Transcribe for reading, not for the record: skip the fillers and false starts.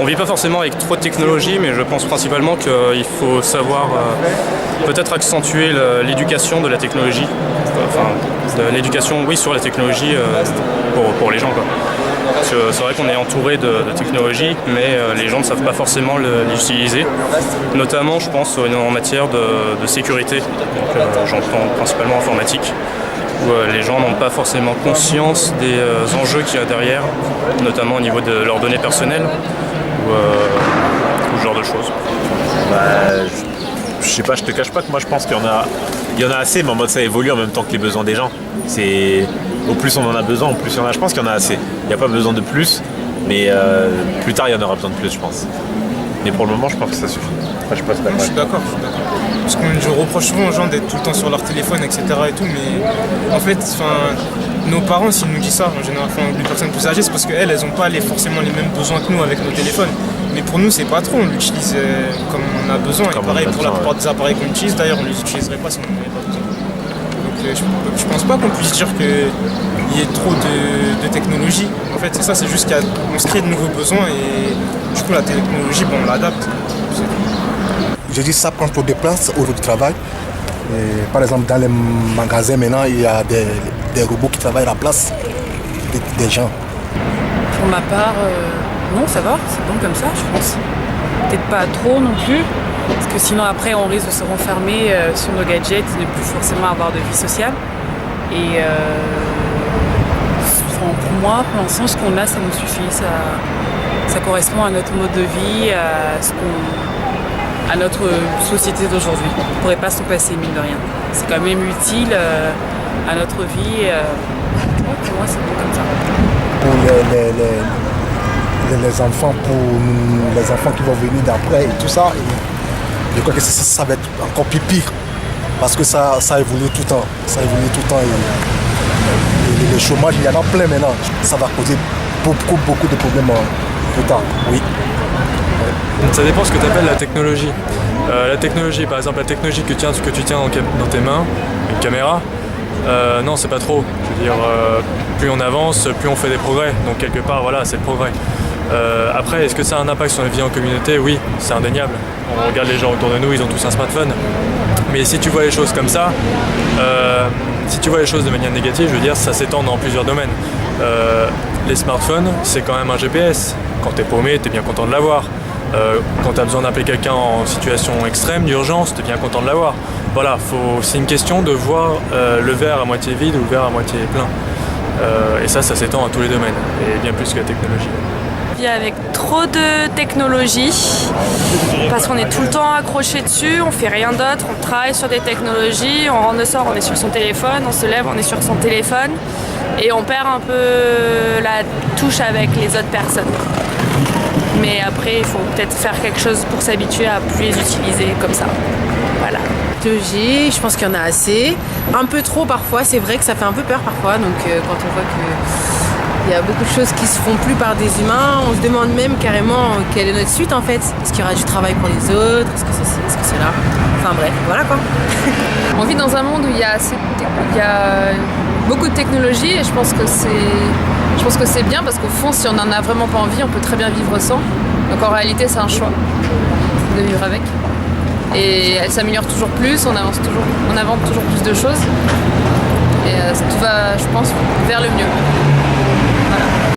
On vit pas forcément avec trop de technologie, mais je pense principalement qu'il faut savoir peut-être accentuer l'éducation de la technologie, enfin l'éducation, oui, sur la technologie pour les gens, quoi. Parce que c'est vrai qu'on est entouré de technologies, mais les gens ne savent pas forcément l'utiliser, notamment je pense en matière de sécurité, donc j'entends principalement informatique, où les gens n'ont pas forcément conscience des enjeux qu'il y a derrière, notamment au niveau de leurs données personnelles, ou ce genre de choses. Je sais pas, je te cache pas que moi je pense qu'il y en a assez, mais en mode ça évolue en même temps que les besoins des gens. Au plus on en a besoin, au plus il y en a. Je pense qu'il y en a assez. Il n'y a pas besoin de plus, mais plus tard il y en aura besoin de plus, je pense. Mais pour le moment, je pense que ça suffit. Enfin, je passe pas. Je suis d'accord. Parce qu'on reproche souvent aux gens d'être tout le temps sur leur téléphone, etc. et tout, mais en fait, nos parents, s'ils nous disent ça, en général, les personnes plus âgées, c'est parce qu'elles, elles n'ont pas forcément les mêmes besoins que nous avec nos téléphones. Mais pour nous, c'est pas trop, on l'utilise comme on a besoin. Et pareil pour la plupart des appareils qu'on utilise, d'ailleurs, on ne les utiliserait pas si on n'en avait pas besoin. Donc je pense pas qu'on puisse dire qu'il y ait trop de technologie. En fait, c'est ça, c'est juste qu'on se crée de nouveaux besoins et du coup, la technologie, on l'adapte. Je dis ça prend trop de place au lieu du travail. Et par exemple, dans les magasins, maintenant, il y a des robots qui travaillent à la place des gens. Pour ma part, non, ça va, c'est bon comme ça, je pense. Peut-être pas trop non plus, parce que sinon après on risque de se renfermer sur nos gadgets et de ne plus forcément avoir de vie sociale. Et pour moi, pour l'instant, ce qu'on a, ça nous suffit. Ça correspond à notre mode de vie, à notre société d'aujourd'hui. On ne pourrait pas s'en passer, mine de rien. C'est quand même utile à notre vie. Pour moi, c'est bon comme ça. Pour les enfants, pour les enfants qui vont venir d'après et tout ça, et je crois que ça va être encore plus pire. Parce que ça évolue tout le temps. Ça évolue tout le temps. Et le chômage, il y en a plein maintenant. Ça va causer beaucoup de problèmes plus tard. Oui. Ça dépend ce que tu appelles la technologie. La technologie, par exemple, la technologie que tu tiens dans tes mains, une caméra, non, c'est pas trop. Je veux dire, plus on avance, plus on fait des progrès. Donc quelque part, voilà, c'est le progrès. Après, est-ce que ça a un impact sur notre vie en communauté? Oui, c'est indéniable. On regarde les gens autour de nous, ils ont tous un smartphone. Mais si tu vois les choses comme ça, si tu vois les choses de manière négative, je veux dire, ça s'étend dans plusieurs domaines. Les smartphones, c'est quand même un GPS. Quand t'es paumé, t'es bien content de l'avoir. Quand tu as besoin d'appeler quelqu'un en situation extrême, d'urgence, tu es bien content de l'avoir. Voilà, c'est une question de voir le verre à moitié vide ou le verre à moitié plein. Et ça s'étend à tous les domaines, et bien plus que la technologie. Avec trop de technologie, parce qu'on est tout le temps accroché dessus, on fait rien d'autre, on travaille sur des technologies, on rentre le soir, on est sur son téléphone, on se lève, on est sur son téléphone, et on perd un peu la touche avec les autres personnes. Mais après, il faut peut-être faire quelque chose pour s'habituer à plus les utiliser comme ça. Voilà. Technologie, je pense qu'il y en a assez. Un peu trop parfois, c'est vrai que ça fait un peu peur parfois. Donc quand on voit qu'il y a beaucoup de choses qui se font plus par des humains, on se demande même carrément quelle est notre suite en fait. Est-ce qu'il y aura du travail pour les autres? Est-ce que c'est est-ce que c'est là? Enfin bref, voilà quoi. On vit dans un monde où il y a beaucoup de technologie et je pense que c'est bien parce qu'au fond, si on n'en a vraiment pas envie, on peut très bien vivre sans. Donc en réalité, c'est un choix de vivre avec. Et elle s'améliore toujours plus, on invente toujours plus de choses. Et tout va, je pense, vers le mieux.